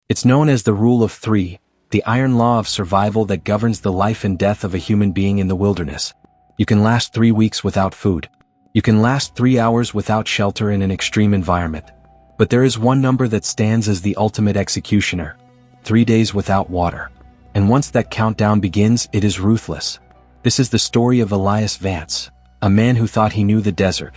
It's known as the Rule of Three, the iron law of survival that governs the life and death of a human being in the wilderness. You can last 3 weeks without food. You can last 3 hours without shelter in an extreme environment. But there is one number that stands as the ultimate executioner: 3 days without water. And once that countdown begins, it is ruthless. This is the story of Elias Vance, a man who thought he knew the desert.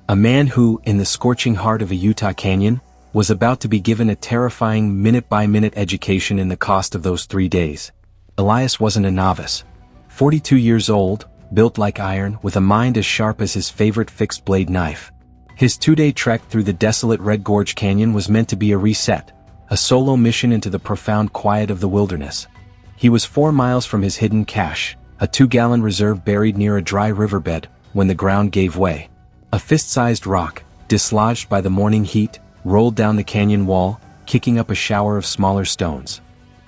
A man who, in the scorching heart of a Utah canyon, was about to be given a terrifying minute-by-minute education in the cost of those 3 days. Elias wasn't a novice. 42 years old, built like iron, with a mind as sharp as his favorite fixed-blade knife. His 2-day trek through the desolate Red Gorge Canyon was meant to be a reset, a solo mission into the profound quiet of the wilderness. He was 4 miles from his hidden cache, a 2-gallon reserve buried near a dry riverbed, when the ground gave way. A fist-sized rock, dislodged by the morning heat, rolled down the canyon wall, kicking up a shower of smaller stones.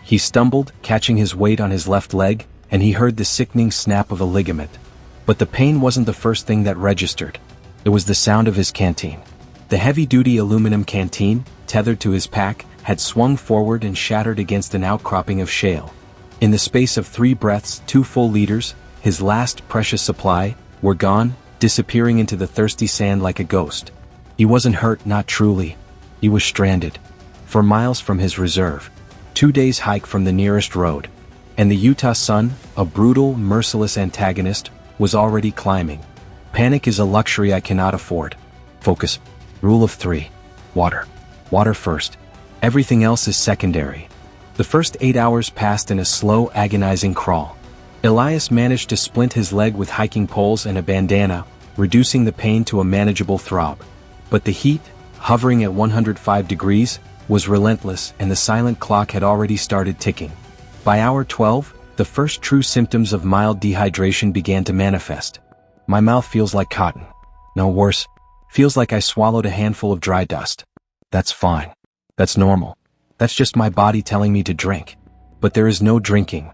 He stumbled, catching his weight on his left leg, and he heard the sickening snap of a ligament. But the pain wasn't the first thing that registered. It was the sound of his canteen. The heavy-duty aluminum canteen, tethered to his pack, had swung forward and shattered against an outcropping of shale. In the space of 3 breaths, 2 full liters, his last precious supply, were gone, disappearing into the thirsty sand like a ghost. He wasn't hurt, not truly. He was stranded. 4 miles from his reserve. 2 days' hike from the nearest road. And the Utah sun, a brutal, merciless antagonist, was already climbing. Panic is a luxury I cannot afford. Focus. Rule of 3. Water. Water first. Everything else is secondary. The first 8 hours passed in a slow, agonizing crawl. Elias managed to splint his leg with hiking poles and a bandana, reducing the pain to a manageable throb. But the heat, hovering at 105 degrees, was relentless, and the silent clock had already started ticking. By hour 12, the first true symptoms of mild dehydration began to manifest. My mouth feels like cotton. No, worse. Feels like I swallowed a handful of dry dust. That's fine. That's normal. That's just my body telling me to drink. But there is no drinking.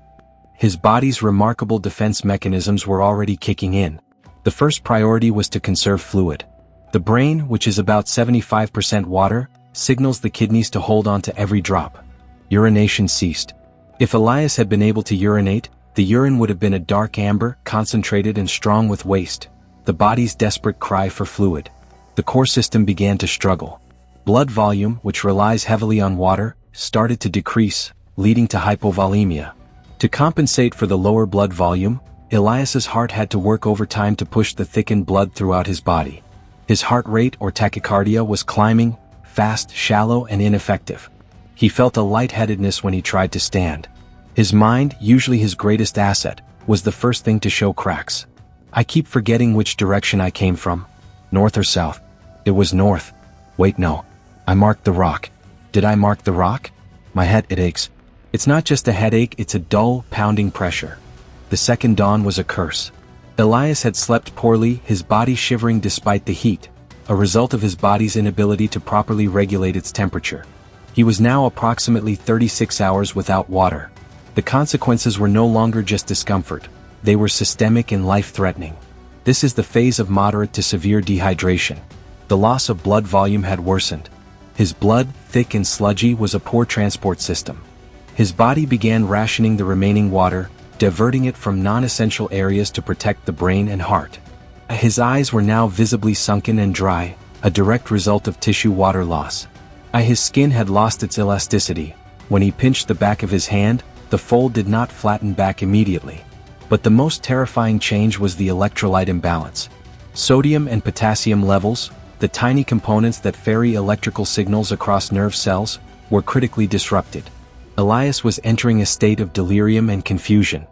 His body's remarkable defense mechanisms were already kicking in. The first priority was to conserve fluid. The brain, which is about 75% water, signals the kidneys to hold on to every drop. Urination ceased. If Elias had been able to urinate, the urine would have been a dark amber, concentrated and strong with waste, the body's desperate cry for fluid. The core system began to struggle. Blood volume, which relies heavily on water, started to decrease, leading to hypovolemia. To compensate for the lower blood volume, Elias's heart had to work overtime to push the thickened blood throughout his body. His heart rate, or tachycardia, was climbing, fast, shallow, and ineffective. He felt a lightheadedness when he tried to stand. His mind, usually his greatest asset, was the first thing to show cracks. I keep forgetting which direction I came from. North or south? It was north. Wait, no. I marked the rock. Did I mark the rock? My head, it aches. It's not just a headache, it's a dull, pounding pressure. The second dawn was a curse. Elias had slept poorly, his body shivering despite the heat, a result of his body's inability to properly regulate its temperature. He was now approximately 36 hours without water. The consequences were no longer just discomfort, they were systemic and life-threatening. This is the phase of moderate to severe dehydration. The loss of blood volume had worsened. His blood, thick and sludgy, was a poor transport system. His body began rationing the remaining water, diverting it from non-essential areas to protect the brain and heart. His eyes were now visibly sunken and dry, a direct result of tissue water loss. His skin had lost its elasticity. When he pinched the back of his hand, the fold did not flatten back immediately. But the most terrifying change was the electrolyte imbalance. Sodium and potassium levels, the tiny components that ferry electrical signals across nerve cells, were critically disrupted. Elias was entering a state of delirium and confusion.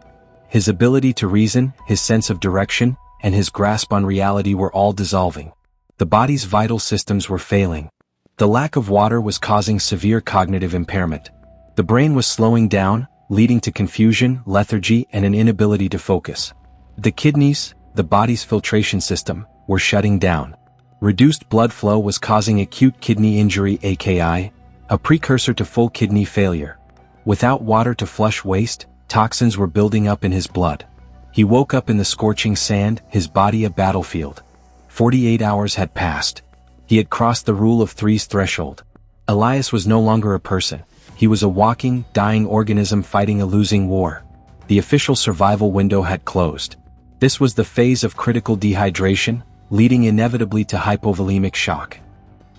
His ability to reason, his sense of direction, and his grasp on reality were all dissolving. The body's vital systems were failing. The lack of water was causing severe cognitive impairment. The brain was slowing down, leading to confusion, lethargy, and an inability to focus. The kidneys, the body's filtration system, were shutting down. Reduced blood flow was causing acute kidney injury, aka, a precursor to full kidney failure. Without water to flush waste, toxins were building up in his blood. He woke up in the scorching sand, his body a battlefield. 48 hours had passed. He had crossed the Rule of Three's threshold. Elias was no longer a person. He was a walking, dying organism fighting a losing war. The official survival window had closed. This was the phase of critical dehydration, leading inevitably to hypovolemic shock.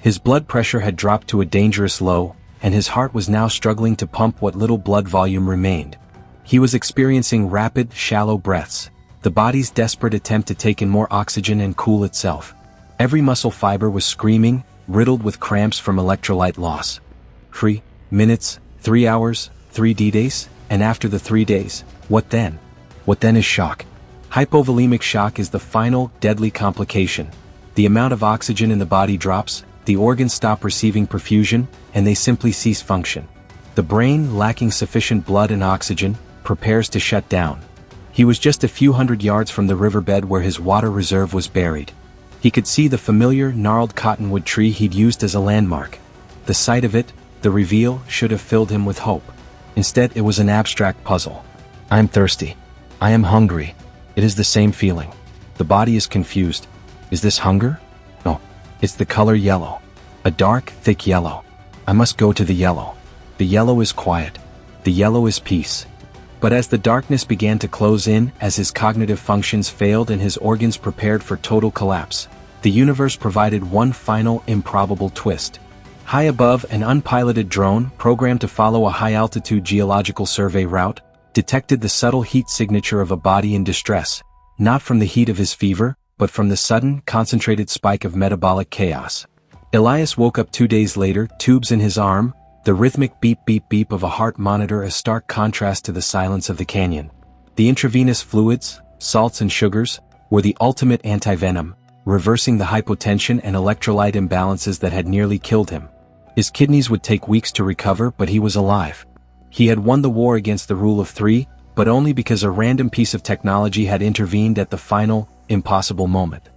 His blood pressure had dropped to a dangerous low, and his heart was now struggling to pump what little blood volume remained. He was experiencing rapid, shallow breaths, the body's desperate attempt to take in more oxygen and cool itself. Every muscle fiber was screaming, riddled with cramps from electrolyte loss. 3 minutes, 3 hours, 3 D-days, and after the 3 days, what then? What then is shock? Hypovolemic shock is the final, deadly complication. The amount of oxygen in the body drops, the organs stop receiving perfusion, and they simply cease function. The brain, lacking sufficient blood and oxygen, prepares to shut down. He was just a few hundred yards from the riverbed where his water reserve was buried. He could see the familiar, gnarled cottonwood tree he'd used as a landmark. The sight of it, the reveal, should have filled him with hope. Instead, it was an abstract puzzle. I'm thirsty. I am hungry. It is the same feeling. The body is confused. Is this hunger? No. It's the color yellow. A dark, thick yellow. I must go to the yellow. The yellow is quiet. The yellow is peace. But as the darkness began to close in, as his cognitive functions failed and his organs prepared for total collapse, the universe provided one final, improbable twist. High above, an unpiloted drone, programmed to follow a high-altitude geological survey route, detected the subtle heat signature of a body in distress, not from the heat of his fever, but from the sudden, concentrated spike of metabolic chaos. Elias woke up 2 days later, tubes in his arm, the rhythmic beep-beep-beep of a heart monitor, a stark contrast to the silence of the canyon. The intravenous fluids, salts and sugars, were the ultimate antivenom, reversing the hypotension and electrolyte imbalances that had nearly killed him. His kidneys would take weeks to recover, but he was alive. He had won the war against the rule of 3, but only because a random piece of technology had intervened at the final, impossible moment.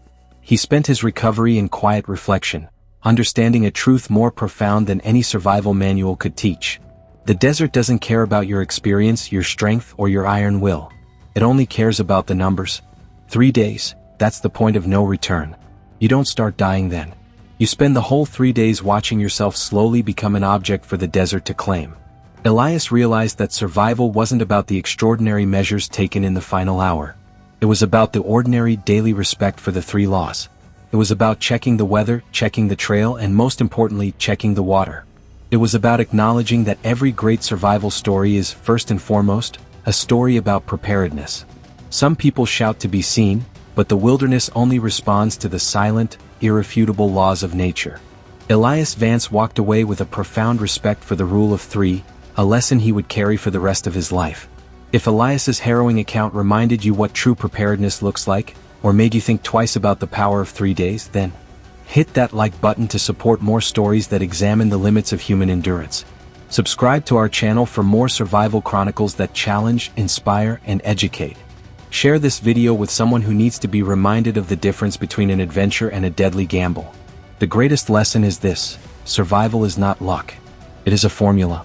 He spent his recovery in quiet reflection, understanding a truth more profound than any survival manual could teach. The desert doesn't care about your experience, your strength, or your iron will. It only cares about the numbers. 3 days, that's the point of no return. You don't start dying then. You spend the whole 3 days watching yourself slowly become an object for the desert to claim. Elias realized that survival wasn't about the extraordinary measures taken in the final hour. It was about the ordinary daily respect for the 3 laws. It was about checking the weather, checking the trail, and most importantly, checking the water. It was about acknowledging that every great survival story is, first and foremost, a story about preparedness. Some people shout to be seen, but the wilderness only responds to the silent, irrefutable laws of nature. Elias Vance walked away with a profound respect for the rule of 3, a lesson he would carry for the rest of his life. If Elias's harrowing account reminded you what true preparedness looks like, or made you think twice about the power of 3 days, then hit that like button to support more stories that examine the limits of human endurance. Subscribe to our channel for more survival chronicles that challenge, inspire, and educate. Share this video with someone who needs to be reminded of the difference between an adventure and a deadly gamble. The greatest lesson is this: survival is not luck. It is a formula.